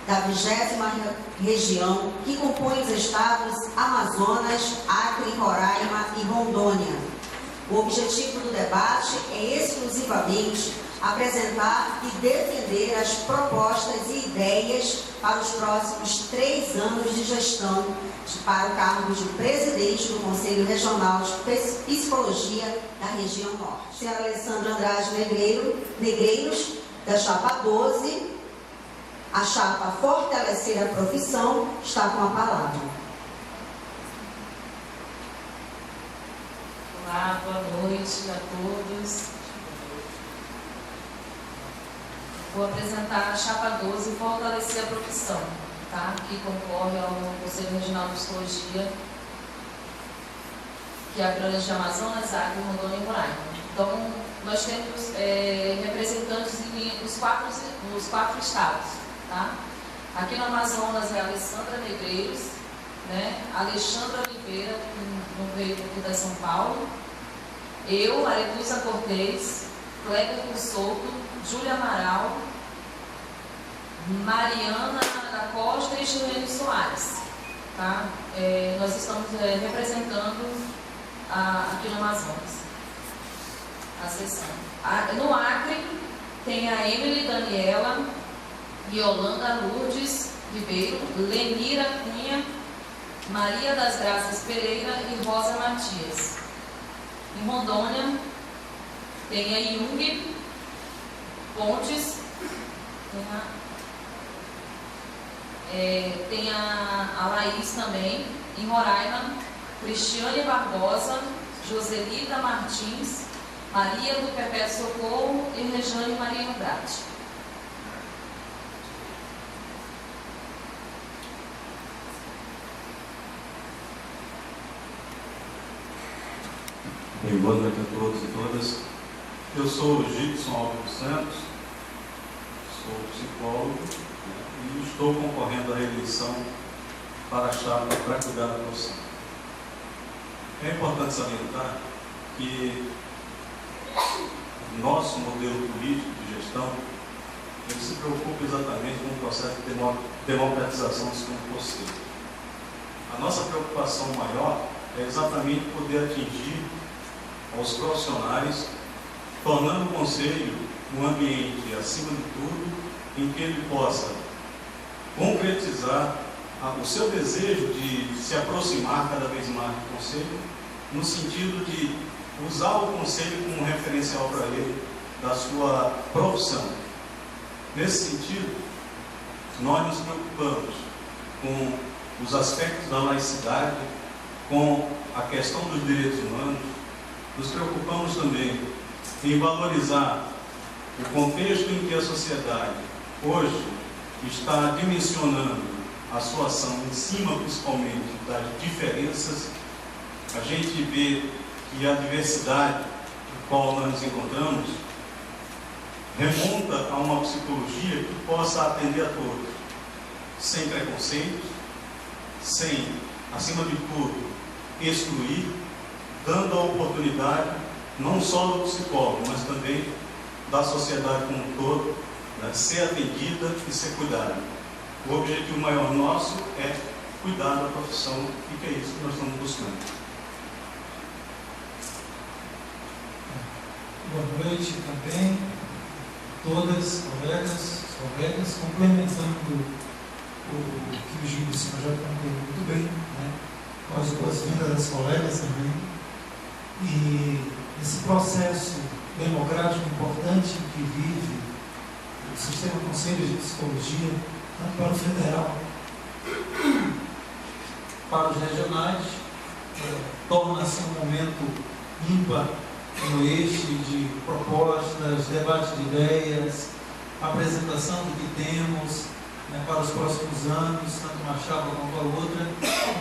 da 20ª região, que compõe os estados Amazonas, Acre, Roraima e Rondônia. O objetivo do debate é exclusivamente apresentar e defender as propostas e ideias para os próximos 3 anos de gestão para o cargo de presidente do Conselho Regional de Psicologia da região Norte. Senhora Alessandra Andrade Negreiros, da chapa 12, a chapa Fortalecer a Profissão, está com a palavra. Olá, boa noite a todos. Vou apresentar a chapa 12, Fortalecer a Profissão, tá? Que concorre ao Conselho Regional de Psicologia, que abrange Amazonas, Acre, Rondônia e Roraima. Então, nós temos representantes nos quatro estados, tá? Aqui no Amazonas é a Alessandra Negreiros, né? Alexandra Oliveira, que não veio aqui da São Paulo, eu, Aretusa Cortez, Cléber Cousoto, Júlia Amaral, Mariana da Costa e Juliane Soares, tá? Nós estamos representando aqui no Amazonas a sessão. No Acre tem a Emily Daniela, Yolanda Lourdes Ribeiro, Lenira Cunha, Maria das Graças Pereira e Rosa Matias. Em Rondônia tem a Jung Pontes, tem a Laís também. Em Roraima, Cristiane Barbosa, Joselita Martins, Maria do Perpétuo Socorro e Rejane Maria Andrade. Bem, boa noite a todos e todas. Eu sou o Gibson Alves dos Santos, sou psicólogo, né, e estou concorrendo à eleição para a chapa para cuidar da profissão. É importante salientar que o nosso modelo político de gestão ele se preocupa exatamente com o processo de democratização dos conselhos. A nossa preocupação maior é exatamente poder atingir aos profissionais, tornando o Conselho um ambiente, acima de tudo, em que ele possa concretizar o seu desejo de se aproximar cada vez mais do Conselho, no sentido de usar o Conselho como referencial para ele da sua profissão. Nesse sentido, nós nos preocupamos com os aspectos da laicidade, com a questão dos direitos humanos. Nos preocupamos também em valorizar o contexto em que a sociedade hoje está dimensionando a sua ação em cima, principalmente, das diferenças. A gente vê que a diversidade no qual nós nos encontramos remonta a uma psicologia que possa atender a todos, sem preconceitos, sem, acima de tudo, excluir, dando a oportunidade não só do psicólogo, mas também da sociedade como um todo, né, ser atendida e ser cuidada. O objetivo maior nosso é cuidar da profissão e que é isso que nós estamos buscando. Boa noite também, todas, colegas, complementando o que o Gilson já concluiu muito bem, né? As boas-vindas das colegas também. E esse processo democrático importante que vive o Sistema Conselho de Psicologia, tanto para o federal, para os regionais, torna-se um momento ímpar no eixo de propostas, debate de ideias, apresentação do que temos, né, para os próximos anos, tanto uma chapa quanto a outra,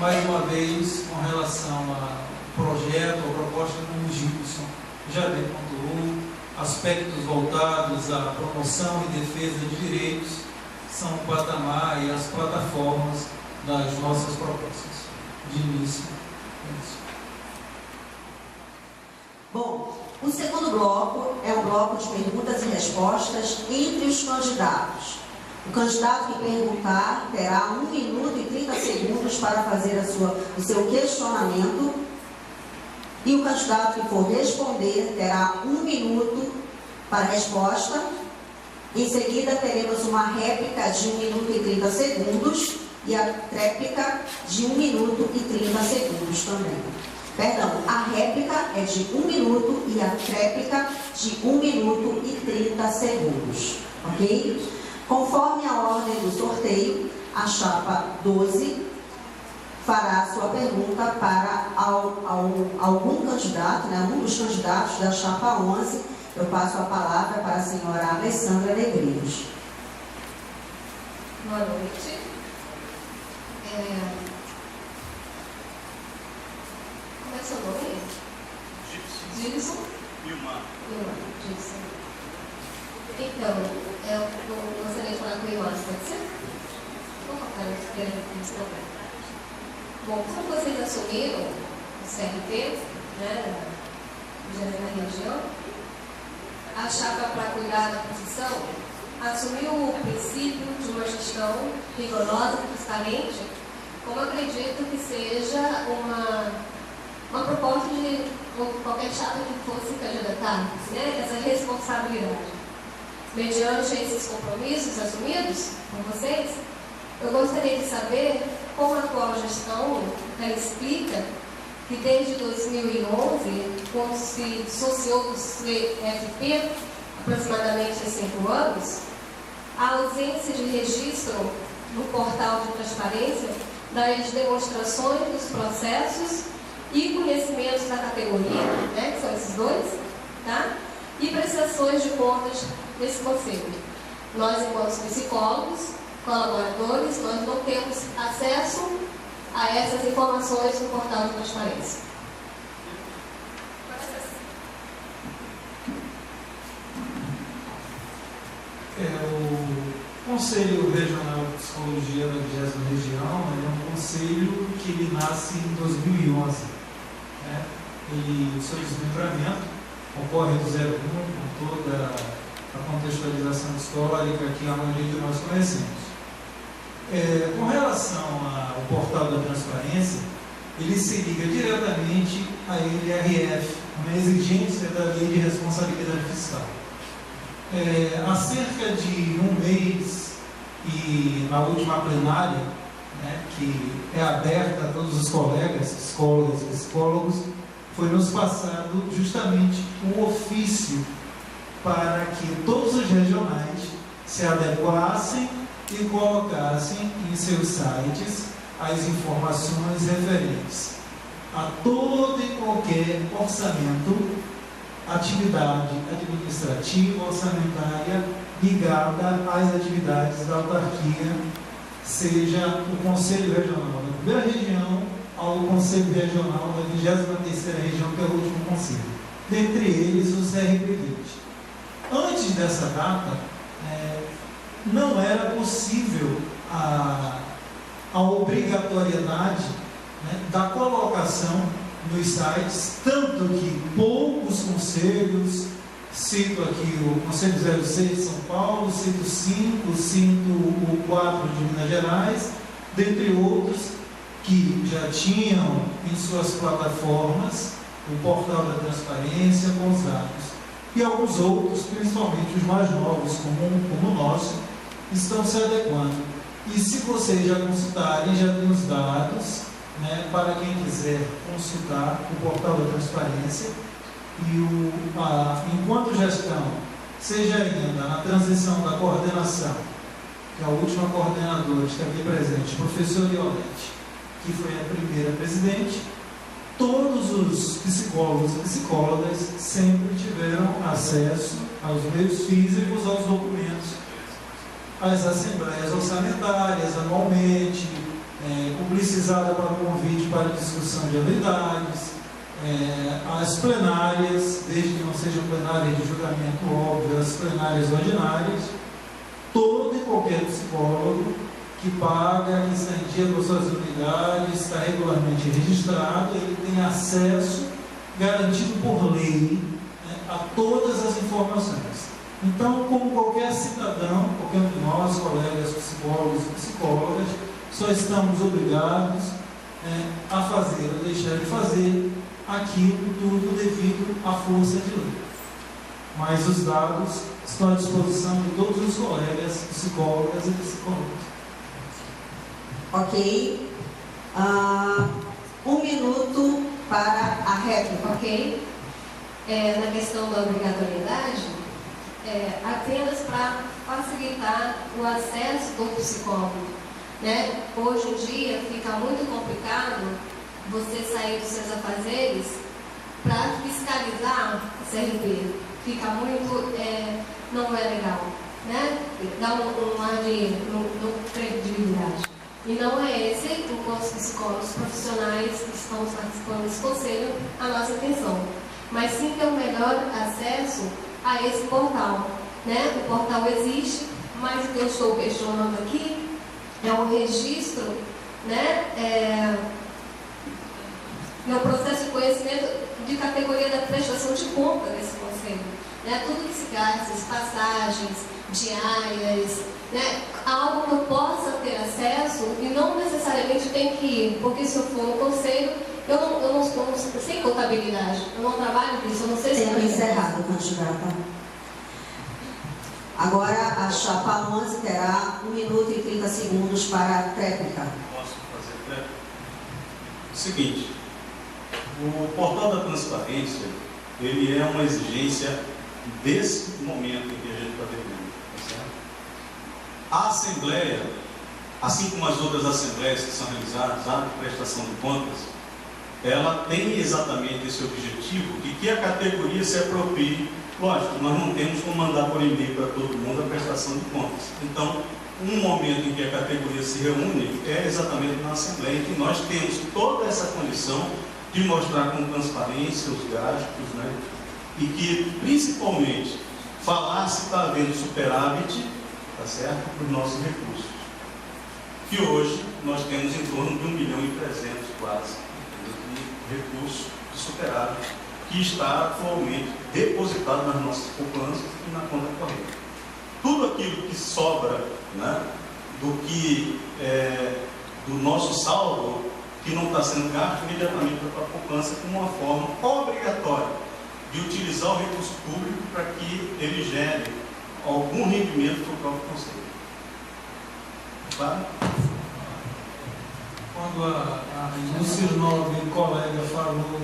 mais uma vez com relação ao projeto, a proposta como o Gilson já bem pontuou, aspectos voltados à promoção e defesa de direitos são o patamar e as plataformas das nossas propostas. De início, é isso. Bom, o segundo bloco é um bloco de perguntas e respostas entre os candidatos. O candidato que perguntar terá 1 minuto e 30 segundos para fazer o seu questionamento. E o candidato que for responder terá 1 minuto para a resposta. Em seguida, teremos uma réplica de 1 minuto e 30 segundos e a tréplica de 1 minuto e 30 segundos também. Perdão, a réplica é de 1 minuto e a tréplica de 1 minuto e 30 segundos. Ok? Conforme a ordem do sorteio, a chapa 12 fará a sua pergunta para algum candidato, né, um dos candidatos da chapa 11. Eu passo a palavra para a senhora Alessandra Negreiros. Boa noite. Como é seu nome? Gilson. Vilmar. Gilson. Então, eu gostaria de falar com o Iwan, pode ser? Vou colocar esse problema. Bom, como vocês assumiram o CRT, né, na região, a chapa para cuidar da posição assumiu o princípio de uma gestão rigorosa, transparente, como acredito que seja uma proposta de qualquer chapa que fosse candidatar, né? Essa responsabilidade. Mediante esses compromissos assumidos por vocês, eu gostaria de saber como a atual gestão explica que desde 2011, quando se dissociou do CFP, aproximadamente há 5 anos, a ausência de registro no portal de transparência das demonstrações dos processos e conhecimentos da categoria, né, que são esses dois, tá? E prestações de contas desse conselho. Nós, enquanto psicólogos, colaboradores, nós não temos acesso a essas informações no portal de transparência. O Conselho Regional de Psicologia da 20ª Região é um conselho que ele nasce em 2011. Né? E o seu desmembramento ocorre do 01, com toda a contextualização histórica que a maioria de nós conhecemos. Com relação ao portal da transparência, ele se liga diretamente à LRF, uma exigência da Lei de Responsabilidade Fiscal. Há cerca de 1 mês, e na última plenária, né, que é aberta a todos os colegas, psicólogas e psicólogos, foi nos passado justamente um ofício para que todos os regionais se adequassem e colocassem em seus sites as informações referentes a todo e qualquer orçamento, atividade administrativa, orçamentária ligada às atividades da autarquia, seja o Conselho Regional da 1ª Região ao Conselho Regional da 23ª Região, que é o último conselho. Dentre eles, o CRP20. Antes dessa data, não era possível a obrigatoriedade, né, da colocação nos sites, tanto que poucos conselhos, cito aqui o Conselho 06 de São Paulo, cito 5, cito o 4 de Minas Gerais, dentre outros, que já tinham em suas plataformas o portal da transparência com os dados. E alguns outros, principalmente os mais novos, como o nosso, estão se adequando. E se vocês já consultarem, já tem os dados, né, para quem quiser consultar o portal da transparência. E enquanto gestão, seja ainda na transição da coordenação, que a última coordenadora está aqui presente, professora Iolete, que foi a primeira presidente, todos os psicólogos e psicólogas sempre tiveram acesso aos meios físicos, aos documentos, às assembleias orçamentárias anualmente, publicizada para o convite para discussão de anuidades, as plenárias, desde que não sejam plenárias de julgamento óbvio, as plenárias ordinárias. Todo e qualquer psicólogo que paga, que está em dia com suas unidades, está regularmente registrado, ele tem acesso garantido por lei, né, a todas as informações. Então, como qualquer cidadão, qualquer um de nós, colegas psicólogos e psicólogas, só estamos obrigados a fazer, a deixar de fazer aquilo tudo devido à força de lei. Mas os dados estão à disposição de todos os colegas psicólogas e psicólogos. Ok. 1 minuto para a réplica. Ok? Na questão da obrigatoriedade, apenas para facilitar o acesso do psicólogo. Né? Hoje em dia fica muito complicado você sair dos seus afazeres para fiscalizar o CRP. Fica muito, não é legal, né? Dá um ar de não credibilidade. E não é esse o os psicólogos profissionais que estamos participando desse conselho a nossa intenção. Mas sim ter um melhor acesso a esse portal. Né? O portal existe, mas o que eu estou questionando aqui é um registro, né? Meu processo de conhecimento de categoria da prestação de conta desse conselho. Né? Tudo que se gasta, passagens, diárias, né? Algo que eu possa ter acesso e não necessariamente tem que ir, porque se eu for no conselho, eu não sei contabilidade, eu não trabalho com isso, eu não sei se Tempo encerrado, candidata. Agora a chapa 11 terá 1 minuto e 30 segundos para a réplica. Posso fazer réplica? Seguinte, o portal da transparência, ele é uma exigência desse momento em que a gente está vivendo. Tá certo? A Assembleia, assim como as outras assembleias que são realizadas, a prestação de contas, ela tem exatamente esse objetivo de que a categoria se aproprie. Lógico, nós não temos como mandar por e-mail para todo mundo a prestação de contas. Então, um momento em que a categoria se reúne é exatamente na Assembleia, em que nós temos toda essa condição de mostrar com transparência os gastos, né? E que, principalmente, falar se está havendo superávit, tá certo, para os nossos recursos. Que hoje nós temos em torno de 1,3 milhão quase de recursos de superávit, que está atualmente depositado nas nossas poupanças e na conta corrente. Tudo aquilo que sobra, né, do nosso saldo, que não está sendo gasto imediatamente para a poupança, como uma forma obrigatória de utilizar o recurso público para que ele gere algum rendimento para o próprio conselho. Claro? Quando a Lúcia Nobre, colega, falou,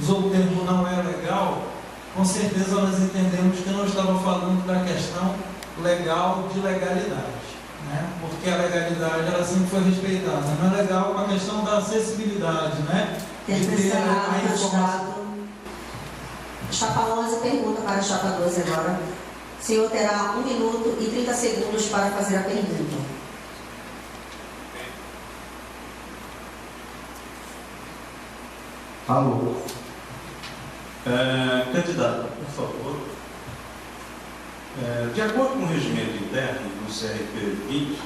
usou o termo não é legal, com certeza nós entendemos que não estava falando da questão legal de legalidade, né? Porque a legalidade ela sempre foi respeitada. Não é legal a questão da acessibilidade, né? Tempo encerrado, candidato. Chapa 11 pergunta para a chapa 12 agora. O senhor terá 1 minuto e 30 segundos para fazer a pergunta. Alô. Candidata, por favor. De acordo com o regimento interno do CRP 20,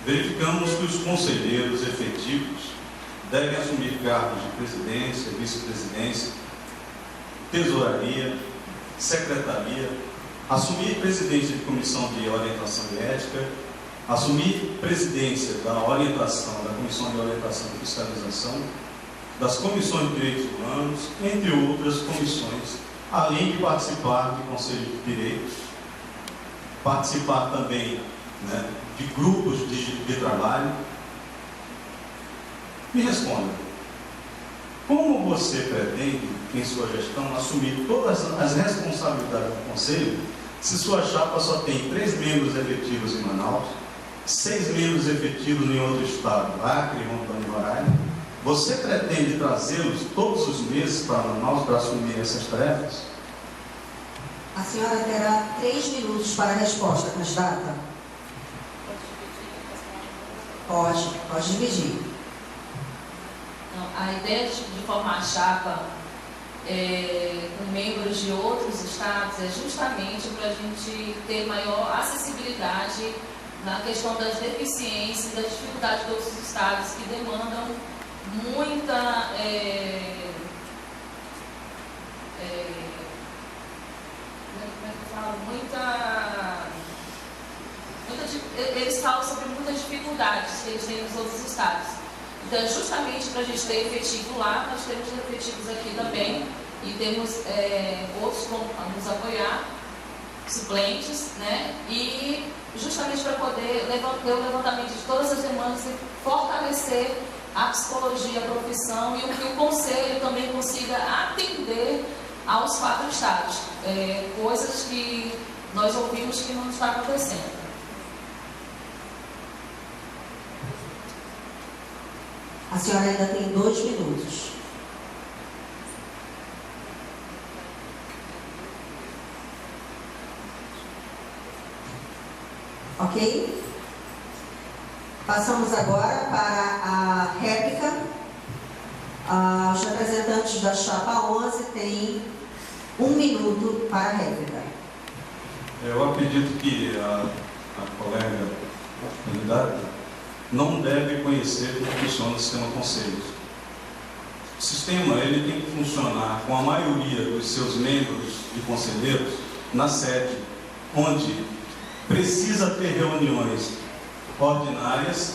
verificamos que os conselheiros efetivos devem assumir cargos de presidência, vice-presidência, tesouraria, secretaria, assumir presidência de comissão de orientação e ética, assumir presidência da orientação, da comissão de orientação e fiscalização, das comissões de direitos humanos, entre outras comissões, além de participar de conselhos de direitos, participar também, né, de grupos de trabalho. Me responda, como você pretende, em sua gestão, assumir todas as responsabilidades do conselho, se sua chapa só tem 3 membros efetivos em Manaus, 6 membros efetivos em outro estado, Acre, Rondônia e Roraima? Você pretende trazê-los todos os meses para Manaus para assumir essas tarefas? A senhora terá 3 minutos para a resposta, candidata. Pode dividir. Não, a ideia de formar a chapa com membros de outros estados é justamente para a gente ter maior acessibilidade na questão das deficiências, das dificuldades de outros estados que demandam eles falam sobre muitas dificuldades que eles têm nos outros estados. Então, justamente para a gente ter efetivo lá, nós temos efetivos aqui também, e temos outros como nos apoiar, suplentes, né? E justamente para poder ter o levantamento de todas as demandas e fortalecer a psicologia, a profissão, e que o Conselho também consiga atender aos 4 estados. Coisas que nós ouvimos que não está acontecendo. A senhora ainda tem 2 minutos. Ok? Passamos agora para a réplica. Os representantes da chapa 11 têm 1 minuto para a réplica. Eu acredito que a colega candidata não deve conhecer como funciona o sistema conselhos. O sistema ele tem que funcionar com a maioria dos seus membros e conselheiros na sede, onde precisa ter reuniões ordinárias,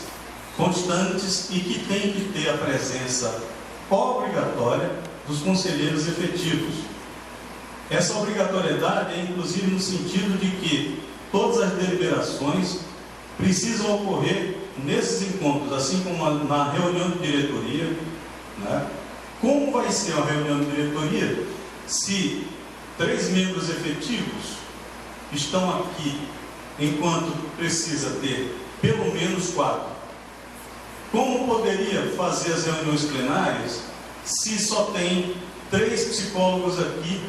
constantes e que tem que ter a presença obrigatória dos conselheiros efetivos. Essa obrigatoriedade é inclusive no sentido de que todas as deliberações precisam ocorrer nesses encontros, assim como na reunião de diretoria, né? Como vai ser a reunião de diretoria se 3 membros efetivos estão aqui, enquanto precisa ter pelo menos 4? Como poderia fazer as reuniões plenárias se só tem 3 psicólogos aqui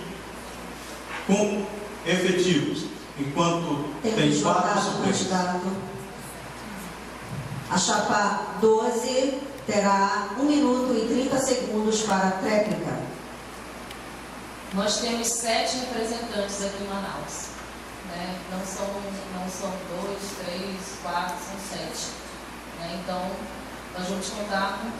como efetivos, enquanto tem 4 suplentes? A chapa 12 terá 1 minuto e 30 segundos para a tréplica. Nós temos 7 representantes aqui em Manaus. Né? Não são 2, 3, 4, são 7. Né? Então, nós vamos contar com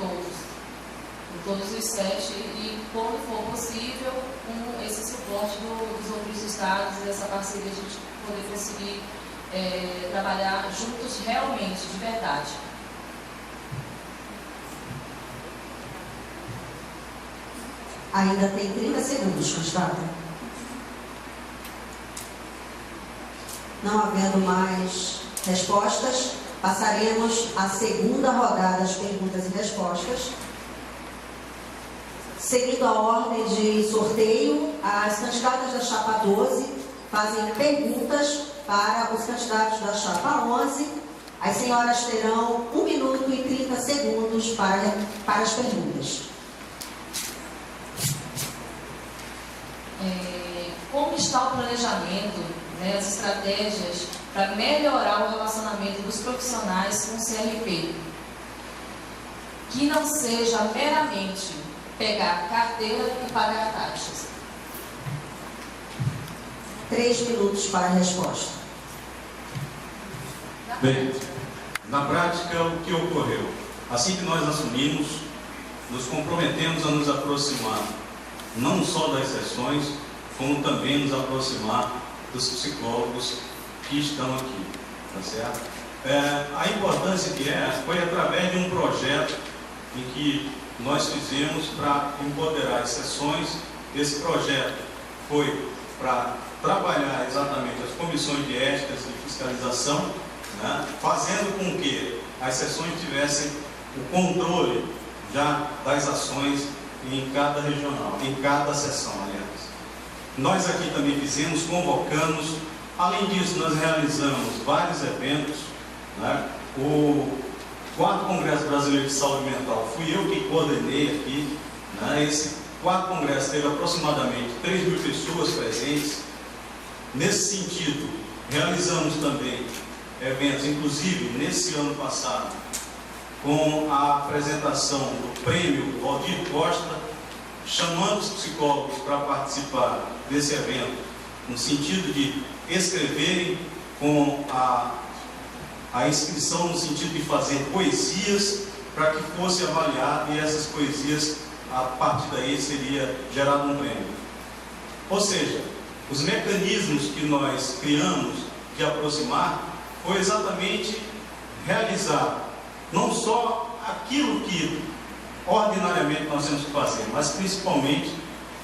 todos os 7, e quando for possível, com esse suporte dos outros estados e dessa parceria, a gente poder conseguir trabalhar juntos realmente, de verdade. Ainda tem 30 segundos, candidata. Não havendo mais respostas, passaremos à segunda rodada das perguntas e respostas. Seguindo a ordem de sorteio, as candidatas da chapa 12 fazem perguntas para os candidatos da chapa 11. As senhoras terão 1 minuto e 30 segundos para as perguntas. Como está o planejamento, né, as estratégias para melhorar o relacionamento dos profissionais com o CRP? Que não seja meramente pegar carteira e pagar taxas. 3 minutos para a resposta. Bem, na prática, o que ocorreu? Assim que nós assumimos, nos comprometemos a nos aproximar não só das sessões, como também nos aproximar dos psicólogos que estão aqui, tá certo? A importância que foi através de um projeto em que nós fizemos para empoderar as sessões. Esse projeto foi para trabalhar exatamente as comissões de éticas e fiscalização, né, fazendo com que as sessões tivessem o controle já das ações em cada regional, em cada sessão, aliás. Nós aqui também fizemos, convocamos. Além disso, nós realizamos vários eventos, né? O 4º Congresso Brasileiro de Saúde Mental fui eu que coordenei aqui, né? Esse 4º Congresso teve aproximadamente 3.000 pessoas presentes. Nesse sentido, realizamos também eventos, inclusive nesse ano passado, com a apresentação do prêmio Valdir Costa, chamando os psicólogos para participar desse evento, no sentido de escreverem com a inscrição, no sentido de fazer poesias para que fosse avaliado, e essas poesias, a partir daí, seria gerado um prêmio. Ou seja, os mecanismos que nós criamos de aproximar foi exatamente realizar não só aquilo que ordinariamente nós temos que fazer, mas principalmente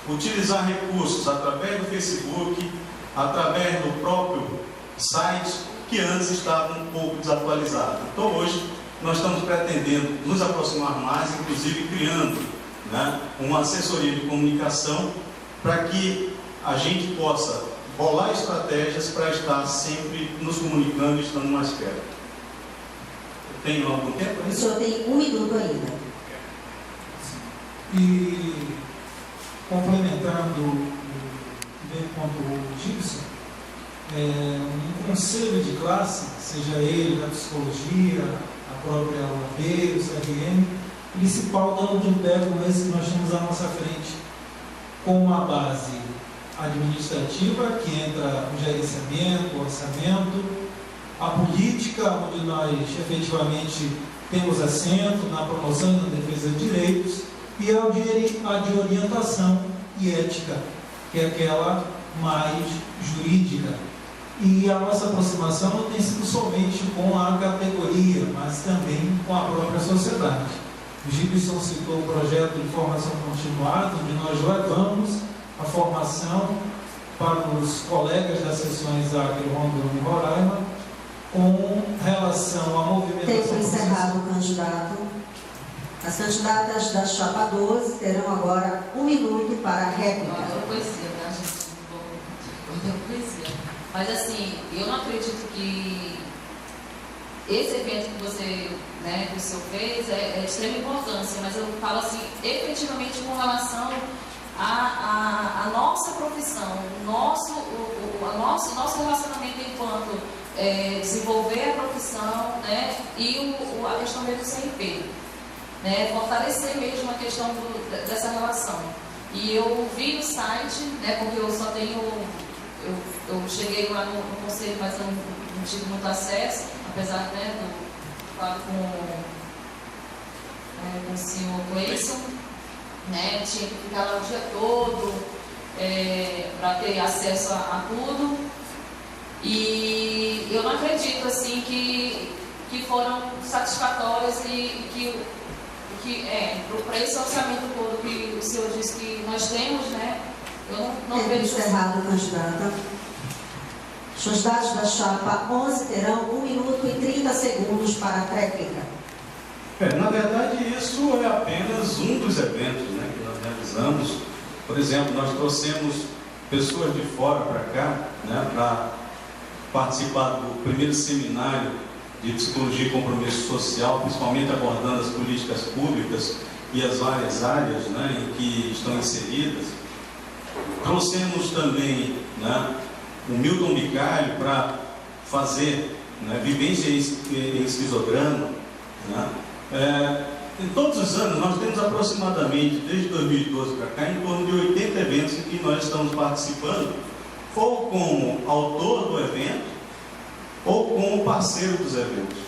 utilizar recursos através do Facebook, através do próprio site, que antes estavam um pouco desatualizados. Então hoje nós estamos pretendendo nos aproximar mais, inclusive criando, né, uma assessoria de comunicação para que a gente possa bolar estratégias para estar sempre nos comunicando e estando mais perto. Tem algum tempo? O senhor tem 1 minuto ainda. E complementando o que veio contra o Gibson, um conselho de classe, seja ele da psicologia, a própria OAB, o CRM, principal dano de um pé como esse que nós temos à nossa frente, com uma base administrativa, que entra o gerenciamento, o orçamento, a política, onde nós efetivamente temos assento na promoção e na defesa de direitos, e a de orientação e ética, que é aquela mais jurídica. E a nossa aproximação não tem sido somente com a categoria, mas também com a própria sociedade. O Gibson citou o projeto de formação continuada, onde nós levamos a formação para os colegas das seções Acre, Rondônia e Roraima, com relação à movimentação... Tempo encerrado, candidato. As candidatas da chapa 12 terão agora 1 minuto para a réplica. Agora poesia, tá, gente? Vou poesia. Mas assim, eu não acredito que esse evento que você, né, que o senhor fez é de extrema importância, mas eu falo assim, efetivamente com relação à nossa profissão, o nosso relacionamento enquanto desenvolver a profissão, né, e a questão mesmo do CNP, né, fortalecer mesmo a questão dessa relação. E eu vi no site, né, porque eu só tenho, eu cheguei lá no conselho, mas eu não tive muito acesso, apesar, né, do falar com o senhor Cleison, né, tinha que ficar lá o dia todo para ter acesso a tudo. E eu não acredito assim que foram satisfatórios e para esse orçamento todo que o senhor disse que nós temos, né? Eu não vejo. Encerrado, candidata. Os candidatos da chapa 11 terão 1 minuto e 30 segundos para a réplica. Na verdade, isso é apenas um dos eventos, né, que nós realizamos. Por exemplo, nós trouxemos pessoas de fora para cá, né, para participar do primeiro seminário de Psicologia e Compromisso Social, principalmente abordando as políticas públicas e as várias áreas, né, em que estão inseridas. Trouxemos também, né, o Milton Bicalho para fazer, né, vivência em esquizograma. Né. Em todos os anos, nós temos aproximadamente, desde 2012 para cá, em torno de 80 eventos em que nós estamos participando, ou como autor do evento, ou como parceiro dos eventos.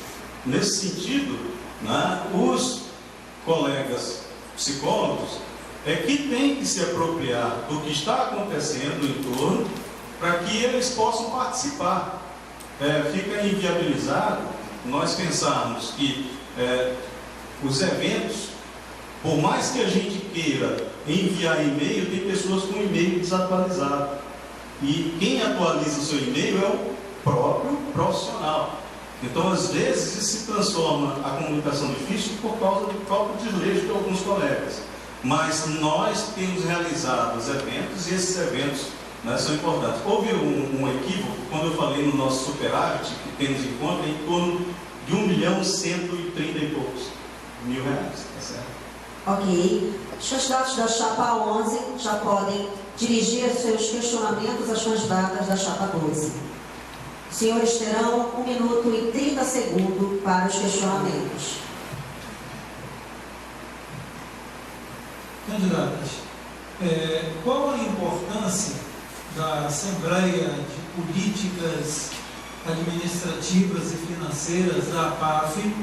Nesse sentido, né, os colegas psicólogos que têm que se apropriar do que está acontecendo em torno, para que eles possam participar. Fica inviabilizado nós pensarmos que os eventos, por mais que a gente queira enviar e-mail, tem pessoas com e-mail desatualizado. E quem atualiza o seu e-mail é o próprio profissional. Então, às vezes, isso se transforma a comunicação difícil por causa do próprio desleixo de alguns colegas. Mas nós temos realizado os eventos e esses eventos, né, são importantes. Houve um equívoco quando eu falei no nosso superávit, que temos em conta em torno de 1.130 e poucos mil reais. Tá certo? Ok. Os candidatos da chapa 11 já podem dirigir seus questionamentos às candidatas da chapa 12. Os senhores terão 1 minuto e 30 segundos para os questionamentos. Candidatas, qual a importância da Assembleia de Políticas Administrativas e Financeiras da APAF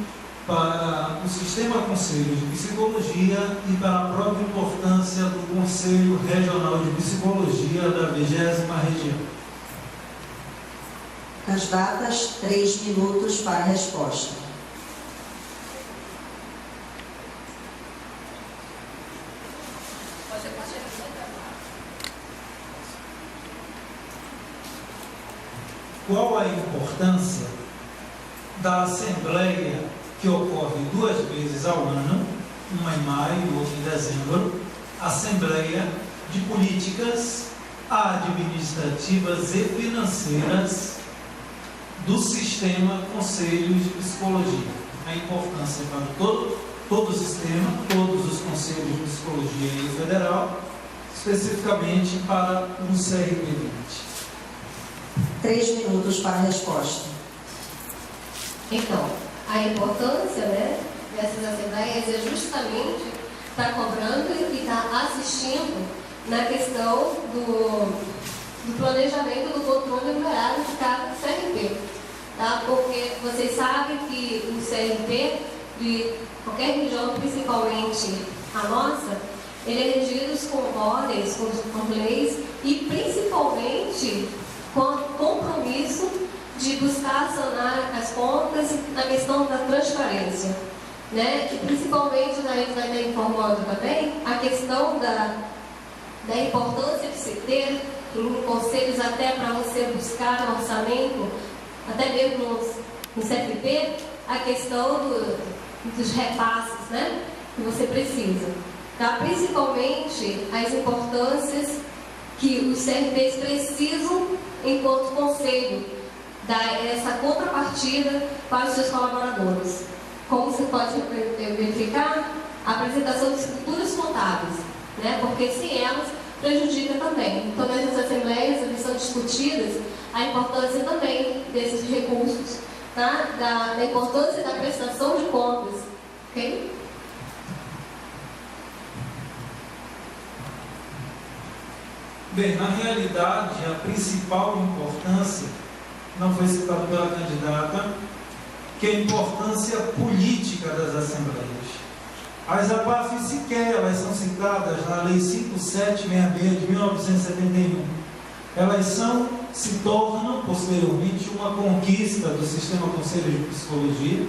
para o Sistema Conselho de Psicologia e para a própria importância do Conselho Regional de Psicologia da 20ª Região. Candidatas, 3 minutos para a resposta. Qual a importância da Assembleia que ocorre 2 vezes ao ano, uma em maio e outra em dezembro, Assembleia de Políticas Administrativas e Financeiras do Sistema Conselhos de Psicologia? A importância para todo o sistema, todos os conselhos de psicologia e o federal, especificamente para o CRP20. 3 minutos para a resposta. Então, a importância, né, dessas assembleias é justamente estar cobrando e estar assistindo na questão do planejamento do controle do horário de cada CRP. Tá? Porque vocês sabem que o CRP de qualquer região, principalmente a nossa, ele é regido com ordens, com leis e principalmente com compromisso de buscar sanar as contas na questão da transparência, né? E principalmente a gente vai estar informando também a questão da importância de se ter em conselhos até para você buscar no orçamento, até mesmo no CFP, a questão dos repasses, né? Que você precisa. Tá? Principalmente as importâncias que os CRPs precisam enquanto conselho, dar essa contrapartida para os seus colaboradores. Como você pode verificar, a apresentação de escrituras contábeis, né? Porque sem elas prejudica também. Então, nessas assembleias, eles são discutidas a importância também desses recursos, tá? Da importância da prestação de contas. Ok? Bem, na realidade, a principal importância não foi citada pela candidata, que é a importância política das assembleias. As APAFs sequer elas são citadas na Lei 5766 de 1971. Elas se tornam, posteriormente, uma conquista do Sistema Conselho de Psicologia,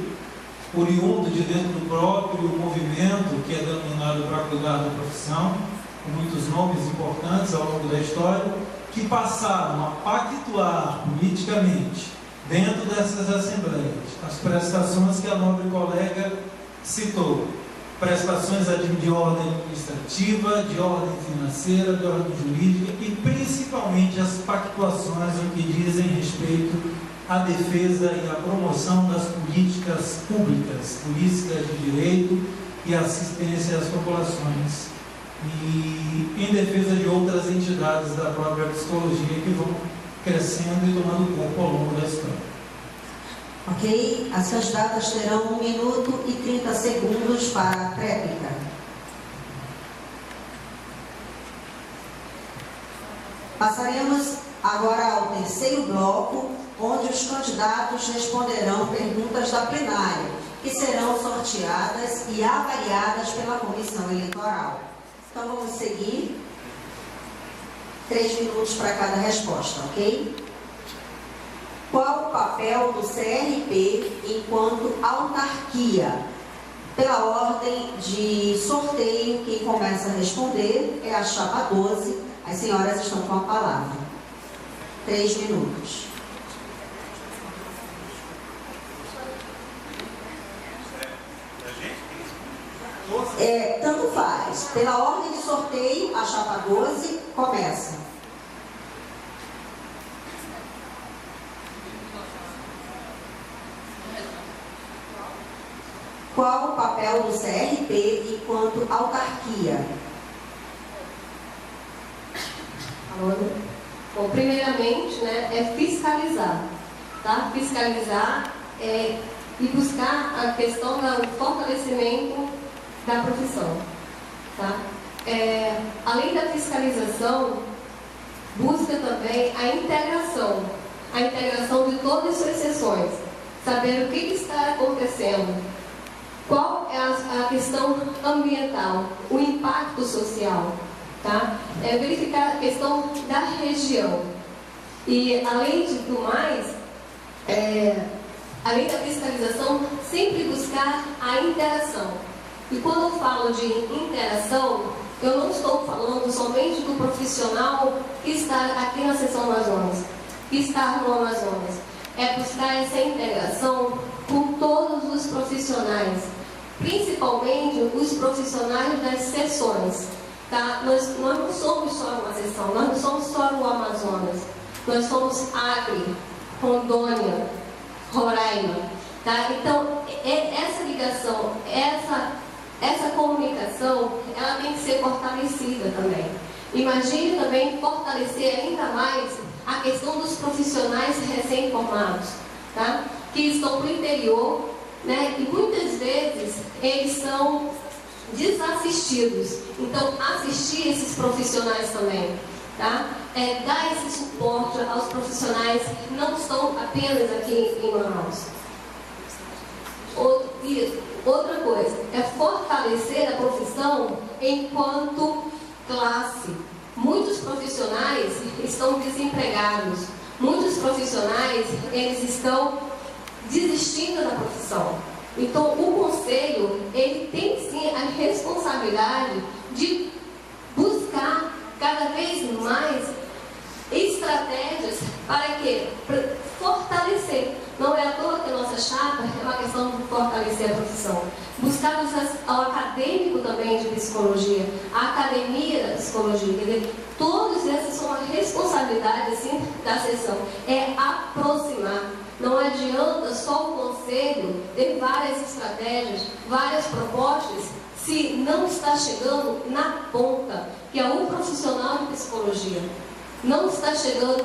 oriundo de dentro do próprio movimento que é denominado para cuidar da profissão, com muitos nomes importantes ao longo da história, que passaram a pactuar politicamente, dentro dessas assembleias, as prestações que a nobre colega citou, prestações de ordem administrativa, de ordem financeira, de ordem jurídica e principalmente as pactuações em que dizem respeito à defesa e à promoção das políticas públicas, políticas de direito e assistência às populações, e em defesa de outras entidades da própria psicologia que vão crescendo e tomando corpo ao longo da história. Ok? As candidatas terão 1 minuto e 30 segundos para a réplica. Passaremos agora ao terceiro bloco, onde os candidatos responderão perguntas da plenária, que serão sorteadas e avaliadas pela comissão eleitoral. Então, vamos seguir. 3 minutos para cada resposta, ok? Qual o papel do CRP enquanto autarquia? Pela ordem de sorteio, quem começa a responder é a chapa 12. As senhoras estão com a palavra. 3 minutos. Tanto faz. Pela ordem de sorteio, a chapa 12 começa. Qual o papel do CRP enquanto autarquia? Bom, primeiramente, né, é fiscalizar, tá? Fiscalizar e buscar a questão do fortalecimento da profissão, tá? Além da fiscalização, busca também a integração de todas as suas sessões, saber o que está acontecendo, Qual é a questão ambiental, o impacto social, tá? Verificar a questão da região. E, além de tudo mais, além da fiscalização, sempre buscar a interação. E quando eu falo de interação, eu não estou falando somente do profissional que está aqui na seção Amazonas, que está no Amazonas. É buscar essa integração com todos os profissionais, principalmente os profissionais das seções. Tá? Nós não somos só uma seção, nós não somos só o Amazonas. Nós somos Acre, Rondônia, Roraima. Tá? Então, essa ligação, essa comunicação, ela tem que ser fortalecida também. Imagine também fortalecer ainda mais a questão dos profissionais recém-formados, tá? Que estão no interior, né? E muitas vezes eles são desassistidos. Então, assistir esses profissionais também, tá? Dar esse suporte aos profissionais que não estão apenas aqui em Manaus. Outra coisa, é fortalecer a profissão enquanto classe. Muitos profissionais estão desempregados. Muitos profissionais, eles estão desistindo da profissão. Então, o Conselho, ele tem sim a responsabilidade de buscar cada vez mais estratégias para quê? Para fortalecer. Não é à toa que a nossa chapa é uma questão de fortalecer a profissão. Buscar o acadêmico também de psicologia, a academia da psicologia, entendeu? Todos esses são uma responsabilidade assim, da sessão. É aproximar. Não adianta só o Conselho ter várias estratégias, várias propostas, se não está chegando na ponta, que é um profissional de psicologia. Não está chegando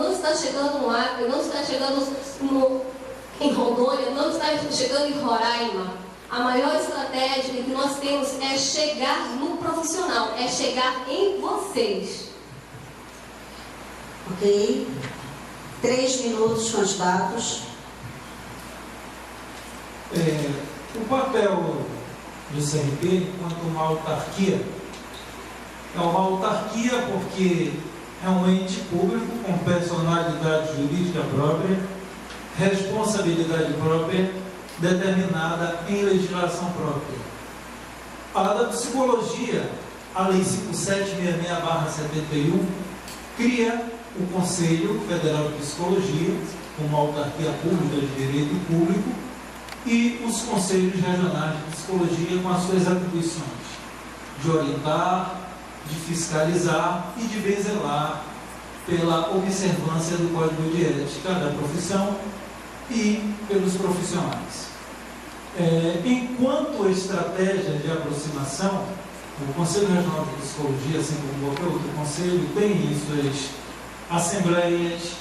no Acre, não está chegando em Rondônia, não está chegando em Roraima. A maior estratégia que nós temos é chegar no profissional, é chegar em vocês. Ok. 3 minutos, candidatos. O papel do CRP, enquanto uma autarquia, é uma autarquia porque é um ente público com personalidade jurídica própria, responsabilidade própria, determinada em legislação própria. A da psicologia, a Lei 5766/71, cria o Conselho Federal de Psicologia, uma autarquia pública de direito público, e os conselhos regionais de psicologia com as suas atribuições de orientar, de fiscalizar e de zelar pela observância do Código de Ética da profissão e pelos profissionais. Enquanto estratégia de aproximação, o Conselho Regional de Psicologia, assim como qualquer outro conselho, tem em suas assembleias,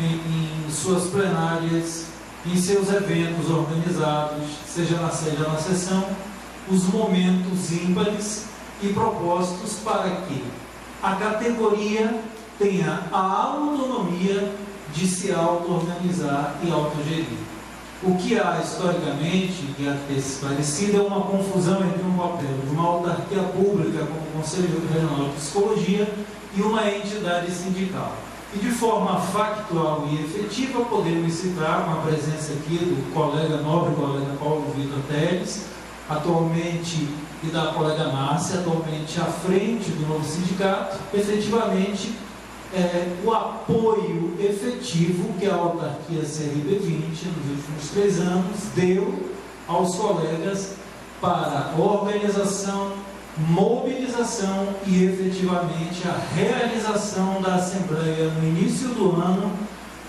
em suas plenárias, em seus eventos organizados, seja na sede ou na sessão, os momentos ímpares e propostos para que a categoria tenha a autonomia de se auto-organizar e autogerir. O que há historicamente, que há de ter se parecido, é uma confusão entre um papel de uma autarquia pública, como o Conselho Regional de Psicologia, e uma entidade sindical. E de forma factual e efetiva, podemos citar com a presença aqui do nobre colega Paulo Vitor Teles, atualmente, e da colega Márcia, atualmente à frente do novo sindicato, efetivamente, o apoio efetivo que a autarquia CRB20 nos últimos 3 anos deu aos colegas para organização, mobilização e efetivamente a realização da Assembleia no início do ano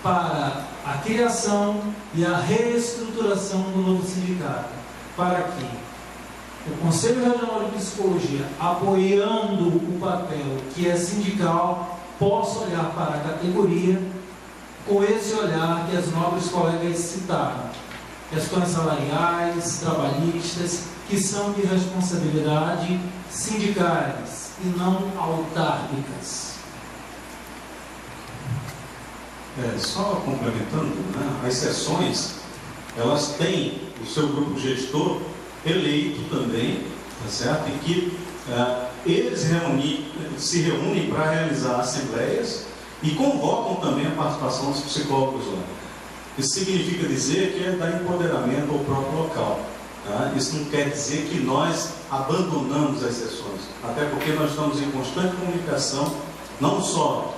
para a criação e a reestruturação do novo sindicato, para que o Conselho Regional de Psicologia, apoiando o papel que é sindical, possa olhar para a categoria com esse olhar que as nobres colegas citaram, questões salariais, trabalhistas, que são de responsabilidade sindicais e não autárquicas. Só complementando, né, as sessões, elas têm o seu grupo gestor eleito também, tá certo? E que eles se reúnem para realizar assembleias e convocam também a participação dos psicólogos lá. Isso significa dizer que é dar empoderamento ao próprio local. Tá? Isso não quer dizer que nós abandonamos as sessões, até porque nós estamos em constante comunicação, não só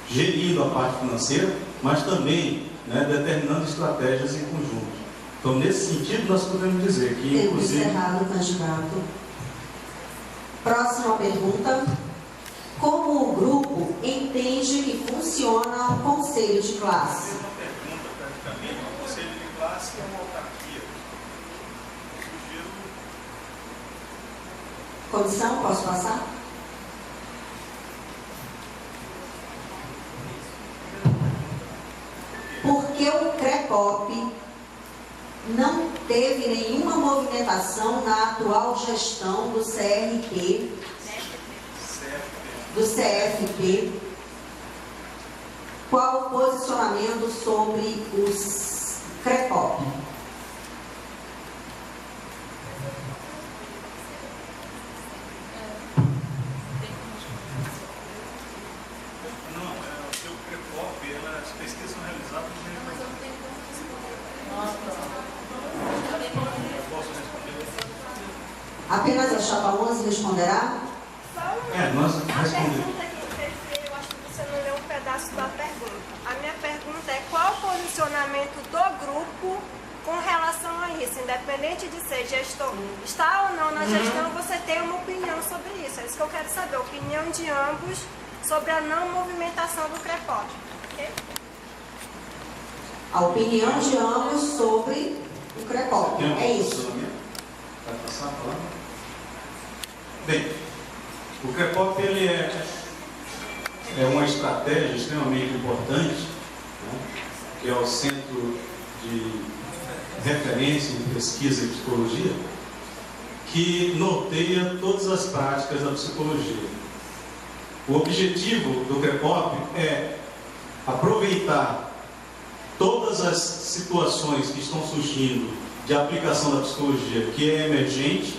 gerindo a parte financeira, mas também, né, determinando estratégias em conjunto. Então, nesse sentido, nós podemos dizer que, Tempo inclusive... encerrado, candidato. Próxima pergunta. Como o grupo entende que funciona o conselho de classe? Uma pergunta, praticamente, o conselho de classe é uma autarquia. Comissão, posso passar? Porque o CREPOP não teve nenhuma movimentação na atual gestão do CRP, do CFP. Qual o posicionamento sobre os CREPOP? Apenas a chapa 11 responderá? Nós A respondemos. pergunta que fez, eu acho que você não leu um pedaço da pergunta. A minha pergunta é qual o posicionamento do grupo com relação a isso? Independente de ser gestor, está ou não na gestão, você tem uma opinião sobre isso. É isso que eu quero saber, a opinião de ambos sobre a não movimentação do CREPOP. Okay? A opinião de ambos sobre o CREPOP. É isso. Vai passar a palavra? Bem, o CREPOP ele é uma estratégia extremamente importante, né, que é o Centro de Referência em Pesquisa e Psicologia, que norteia todas as práticas da psicologia. O objetivo do CREPOP é aproveitar todas as situações que estão surgindo de aplicação da psicologia, que é emergente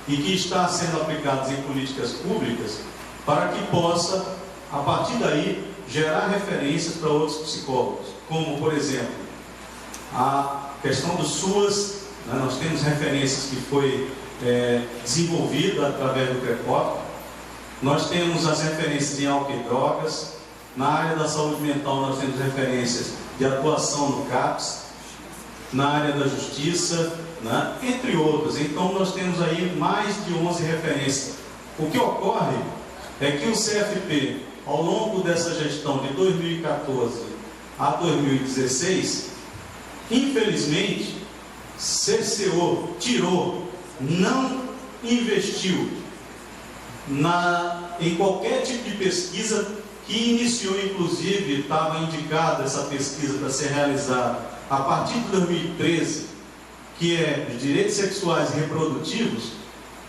e que está sendo aplicadas em políticas públicas, para que possa, a partir daí, gerar referências para outros psicólogos, como, por exemplo, a questão do SUAS, né? Nós temos referências que foi desenvolvida através do CREPOP, nós temos as referências em álcool e drogas, na área da saúde mental nós temos referências de atuação no CAPS, na área da justiça, né? Entre outras. Então nós temos aí mais de 11 referências. O que ocorre é que o CFP, ao longo dessa gestão de 2014 a 2016, infelizmente, cerceou, tirou, não investiu em qualquer tipo de pesquisa que iniciou, inclusive, estava indicada essa pesquisa para ser realizada a partir de 2013, que é de direitos sexuais e reprodutivos,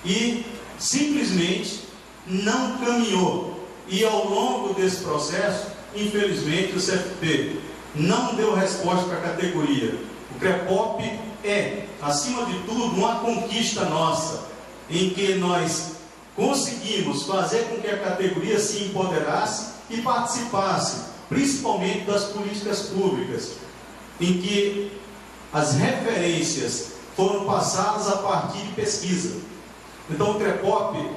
e simplesmente não caminhou. E ao longo desse processo, infelizmente, o CFP não deu resposta para a categoria. O CREPOP é, acima de tudo, uma conquista nossa, em que nós conseguimos fazer com que a categoria se empoderasse e participasse, principalmente das políticas públicas, em que as referências foram passadas a partir de pesquisa. Então o CREPOP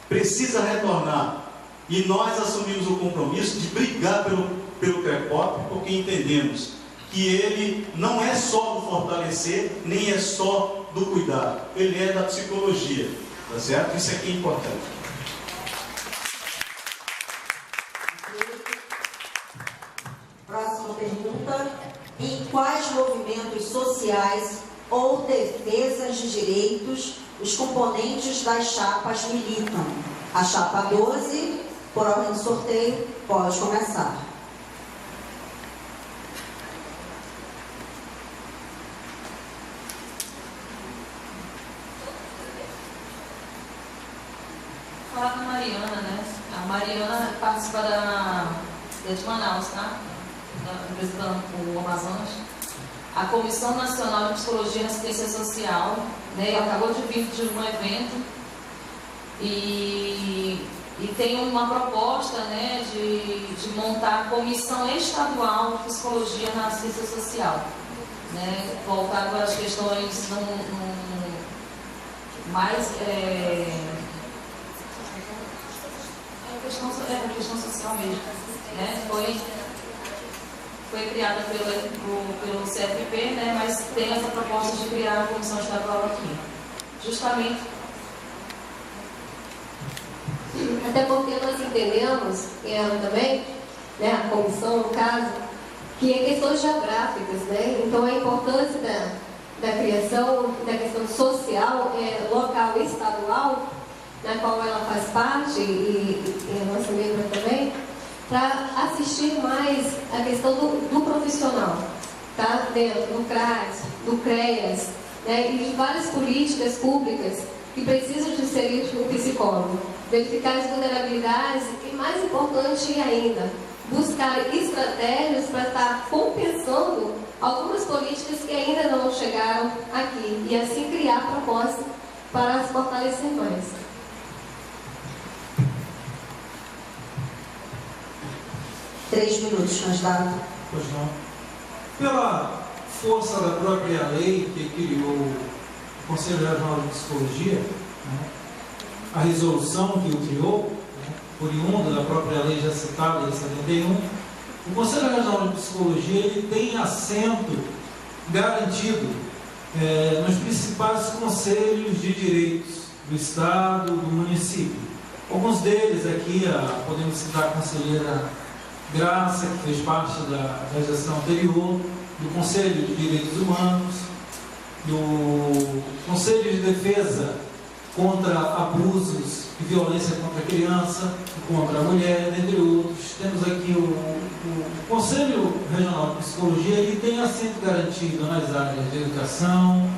precisa retornar, e nós assumimos o compromisso de brigar pelo CREPOP, porque entendemos que ele não é só do fortalecer, nem é só do cuidar, ele é da psicologia, tá certo? Isso aqui é importante. Próxima pergunta. Em quais movimentos sociais ou defesas de direitos os componentes das chapas militam? A chapa 12, por ordem de sorteio, pode começar. Vou falar com a Mariana, né? A Mariana participa de Manaus, tá? Representando o Amazonas. a Comissão Nacional de Psicologia e Assistência Social, né, acabou de vir de um evento e tem uma proposta, né, de montar a Comissão Estadual de Psicologia na Assistência Social, né, voltado às questões mais questão social mesmo, né? Foi criada pelo CFP, né? Mas tem essa proposta de criar a comissão estadual aqui, justamente. Até porque nós entendemos, e ela também, né, a comissão no caso, que é questões geográficas, né? Então a importância da criação, da questão social, local e estadual, na qual ela faz parte, e a nossa membra também, para assistir mais a questão do profissional, tá? Dentro do CRAS, do CREAS, né? E de várias políticas públicas que precisam de inserir o psicólogo, verificar as vulnerabilidades e, mais importante ainda, buscar estratégias para estar compensando algumas políticas que ainda não chegaram aqui e assim criar propostas para as fortalecer mais. Três minutos, candidato. Pois não. Pela força da própria lei que criou o Conselho Regional de Psicologia, né, a resolução que o criou, né, oriunda da própria lei já citada, de 71, o Conselho Regional de Psicologia ele tem assento garantido nos principais conselhos de direitos do Estado, do município. Alguns deles aqui, podemos citar a conselheira Graça, que fez parte da gestão anterior, do Conselho de Direitos Humanos, do Conselho de Defesa contra Abusos e Violência contra a Criança e contra a Mulher, entre outros. Temos aqui o Conselho Regional de Psicologia, ele tem assento garantido nas áreas de educação,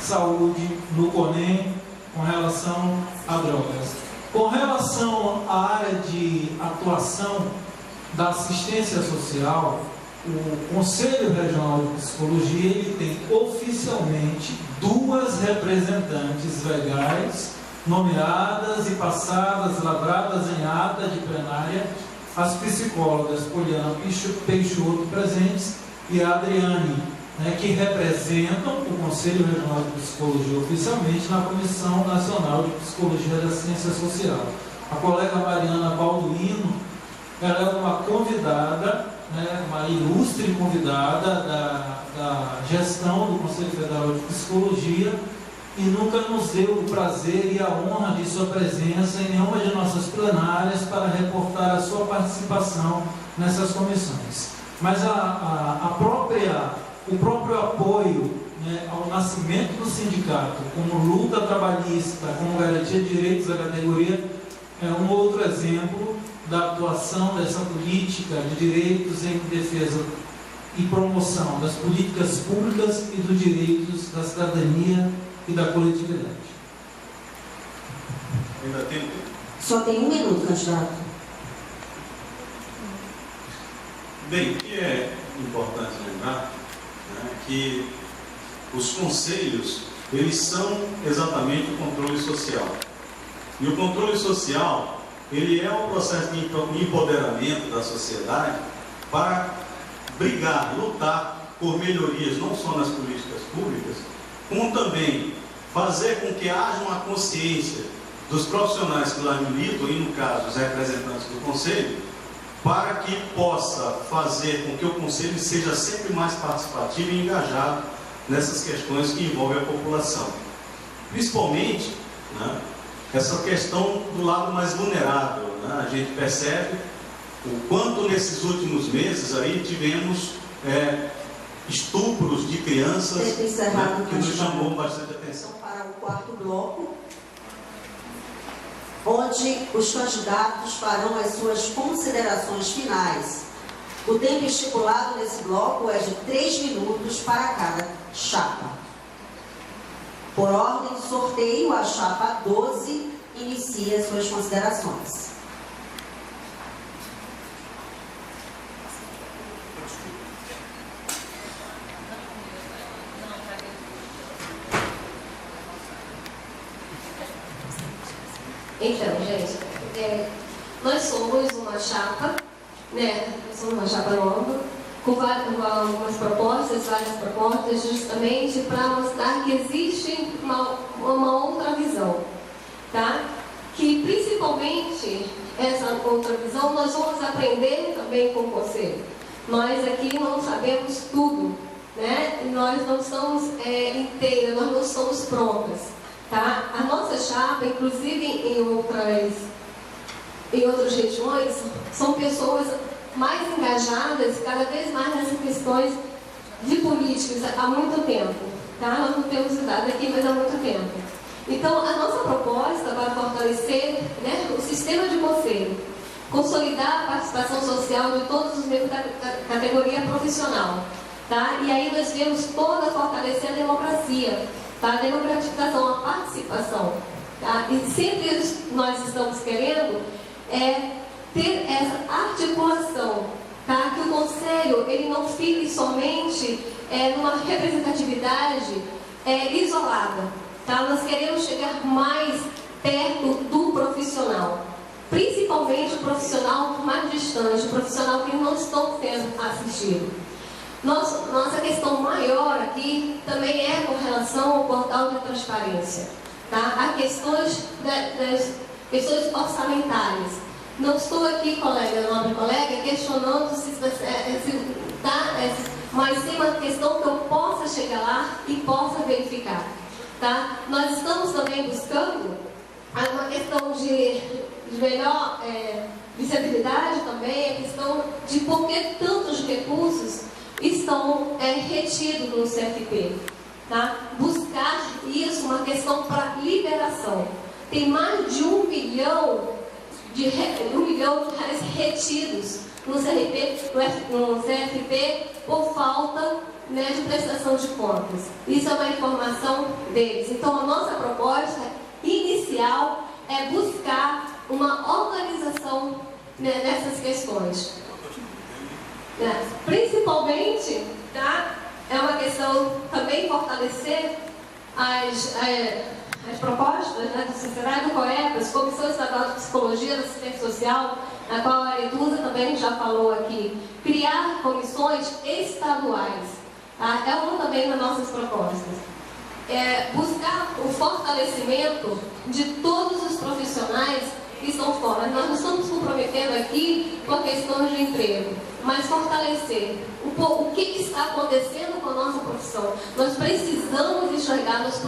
saúde, no CONEM, com relação a drogas. Com relação à área de atuação da assistência social, o Conselho Regional de Psicologia ele tem oficialmente 2 representantes legais nomeadas e passadas, lavradas em ata de plenária, as psicólogas Poliana Peixoto presentes e a Adriane, né, que representam o Conselho Regional de Psicologia oficialmente na Comissão Nacional de Psicologia da Assistência Social. A colega Mariana Balduino, ela é uma convidada, né, uma ilustre convidada da gestão do Conselho Federal de Psicologia e nunca nos deu o prazer e a honra de sua presença em nenhuma de nossas plenárias para reportar a sua participação nessas comissões. Mas o próprio apoio, né, ao nascimento do sindicato como luta trabalhista, como garantia de direitos da categoria, é um outro exemplo da atuação dessa política de direitos em defesa e promoção das políticas públicas e dos direitos da cidadania e da coletividade. Ainda tem? Só tem 1 minuto, candidato. Bem, o que é importante lembrar, né, que os conselhos, eles são exatamente o controle social. E o controle social, ele é um processo de empoderamento da sociedade para brigar, lutar por melhorias, não só nas políticas públicas, como também fazer com que haja uma consciência dos profissionais que lá militam, e no caso os representantes do Conselho, para que possa fazer com que o Conselho seja sempre mais participativo e engajado nessas questões que envolvem a população. Principalmente, né, essa questão do lado mais vulnerável, né? A gente percebe o quanto nesses últimos meses aí tivemos estupros de crianças, né, que nos chamou bastante atenção. Para o 4º bloco, onde os candidatos farão as suas considerações finais. O tempo estipulado nesse bloco é de 3 minutos para cada chapa. Por ordem de sorteio, a chapa 12 inicia suas considerações. Então, gente, nós somos uma chapa, né? Nós somos uma chapa nova, com algumas propostas, várias propostas, justamente para mostrar que existe uma outra visão, tá? Que principalmente essa outra visão nós vamos aprender também com o conselho. Nós aqui não sabemos tudo, né? Nós não somos inteiras, nós não somos prontas, tá? A nossa chapa, inclusive em outras regiões, são pessoas mais engajadas, cada vez mais nessas questões de políticas há muito tempo, tá? Nós não temos idade aqui, mas há muito tempo. Então, a nossa proposta para fortalecer, né, o sistema de conselho, consolidar a participação social de todos os membros da categoria profissional, tá? E aí nós vemos toda fortalecer a democracia, tá? A democratização, a participação, tá? E sempre nós estamos querendo ter essa articulação, tá? Que o conselho ele não fique somente numa representatividade isolada, tá? Nós queremos chegar mais perto do profissional, principalmente o profissional mais distante, o profissional que não estão sendo assistido. Nossa questão maior aqui também é com relação ao portal de transparência, tá? A questões das questões orçamentárias. Não estou aqui, nobre colega, questionando se mas sim uma questão que eu possa chegar lá e possa verificar, tá? Nós estamos também buscando uma questão de melhor visibilidade também, a questão de por que tantos recursos estão retidos no CFP, tá? Buscar isso, uma questão para liberação. Tem mais de 1 milhão de reais retidos no CFP por falta, né, de prestação de contas. Isso é uma informação deles. Então, a nossa proposta inicial é buscar uma organização, né, nessas questões. Principalmente, tá? É uma questão também fortalecer as propostas, né, do Sociedade do COEPAS, Comissão Estadual de Psicologia da Assistência Social, na qual a Aretusa também já falou aqui, criar comissões estaduais, tá? É uma também das nossas propostas. Buscar o fortalecimento de todos os profissionais que estão fora. Nós não estamos comprometendo aqui com a questão de emprego, mas fortalecer o que está acontecendo com a nossa profissão. Nós precisamos enxergar, nós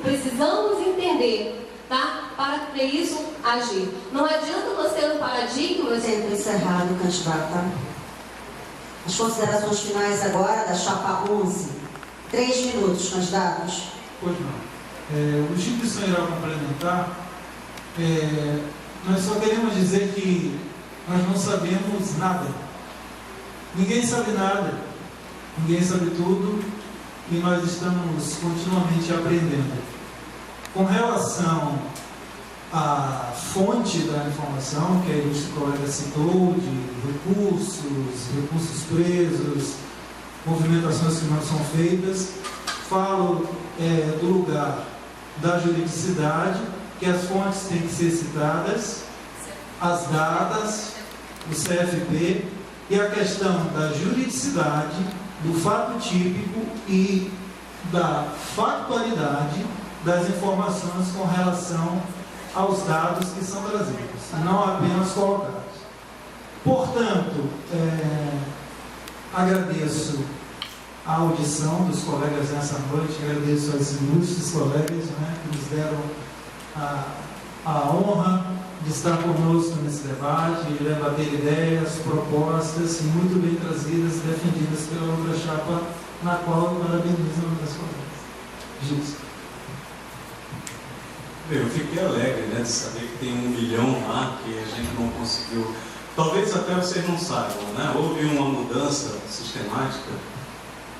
precisamos entender, tá? Para que isso agir. Não adianta nós termos paradigmas. Tempo encerrado, candidata. As considerações finais agora da chapa 11. 3 minutos, candidatos. Pois não. O Gilson irá complementar. Nós só queremos dizer que nós não sabemos nada. Ninguém sabe nada. Ninguém sabe tudo. E nós estamos continuamente aprendendo. Com relação à fonte da informação, que a ilustre colega citou, de recursos presos, movimentações que não são feitas, falo do lugar da juridicidade, que as fontes têm que ser citadas, as dadas, o CFP, e a questão da juridicidade, do fato típico e da factualidade das informações com relação aos dados que são trazidos, não apenas colocados. Portanto, agradeço a audição dos colegas nessa noite, agradeço aos ilustres colegas, né, que nos deram a honra de estar conosco nesse debate, de debater ideias, propostas muito bem trazidas e defendidas pela outra chapa, na qual eu parabenizo uma das colegas. Gilson. Bem, eu fiquei alegre, né, de saber que tem 1 milhão lá que a gente não conseguiu. Talvez até vocês não saibam, né? Houve uma mudança sistemática,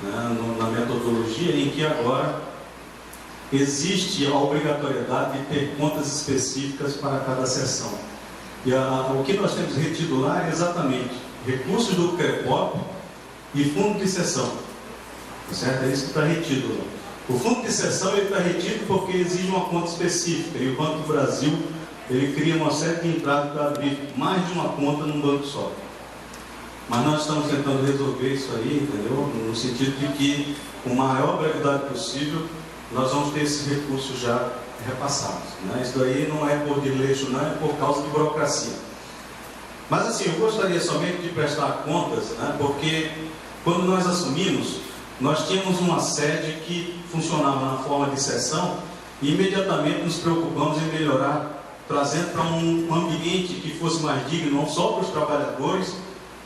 né, na metodologia, em que agora existe a obrigatoriedade de ter contas específicas para cada sessão. E o que nós temos retido lá é exatamente recursos do CREPOP e fundo de sessão. Certo? É isso que está retido lá. O fundo de sessão está retido porque exige uma conta específica e o Banco do Brasil ele cria uma série de entradas para abrir mais de uma conta num banco só. Mas nós estamos tentando resolver isso aí, entendeu? No sentido de que, com a maior brevidade possível, nós vamos ter esses recursos já repassados, né? Isso daí não é por desleixo, não é por causa de burocracia. Mas assim, eu gostaria somente de prestar contas, né? Porque quando nós assumimos, nós tínhamos uma sede que funcionava na forma de sessão e imediatamente nos preocupamos em melhorar, trazendo para um ambiente que fosse mais digno, não só para os trabalhadores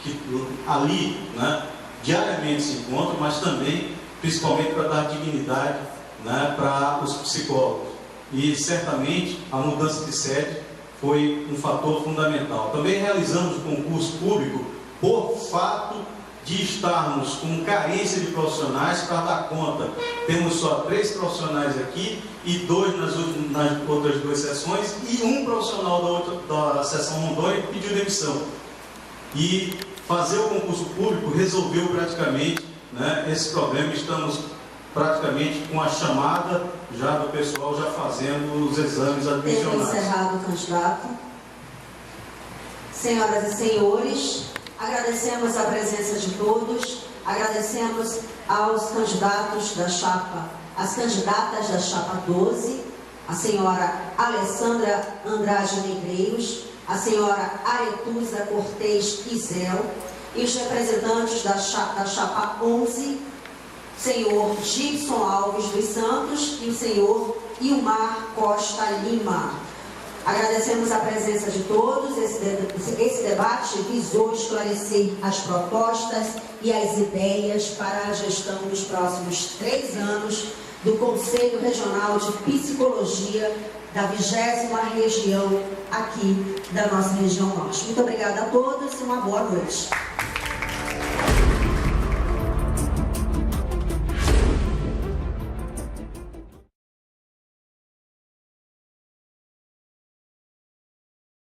que ali, né, diariamente se encontram, mas também, principalmente, para dar dignidade, né, para os psicólogos. E certamente a mudança de sede foi um fator fundamental. Também realizamos o concurso público por fato de estarmos com carência de profissionais para dar conta. Temos só 3 profissionais aqui e 2 nas outras 2 sessões, e um profissional da sessão Rondônia pediu demissão. E fazer o concurso público resolveu praticamente, né, esse problema. Estamos praticamente com a chamada já do pessoal já fazendo os exames Tempo admissionais. encerrado, candidato. Senhoras e senhores, agradecemos a presença de todos, agradecemos aos candidatos da chapa, as candidatas da chapa 12, a senhora Alessandra Andrade Negreiros, a senhora Aretusa Cortez Isel e os representantes da chapa 11, senhor Gibson Alves dos Santos e o senhor Ilmar Costa Lima. Agradecemos a presença de todos. Esse debate visou esclarecer as propostas e as ideias para a gestão dos próximos 3 anos do Conselho Regional de Psicologia da 20ª região aqui da nossa região norte. Muito obrigada a todos e uma boa noite.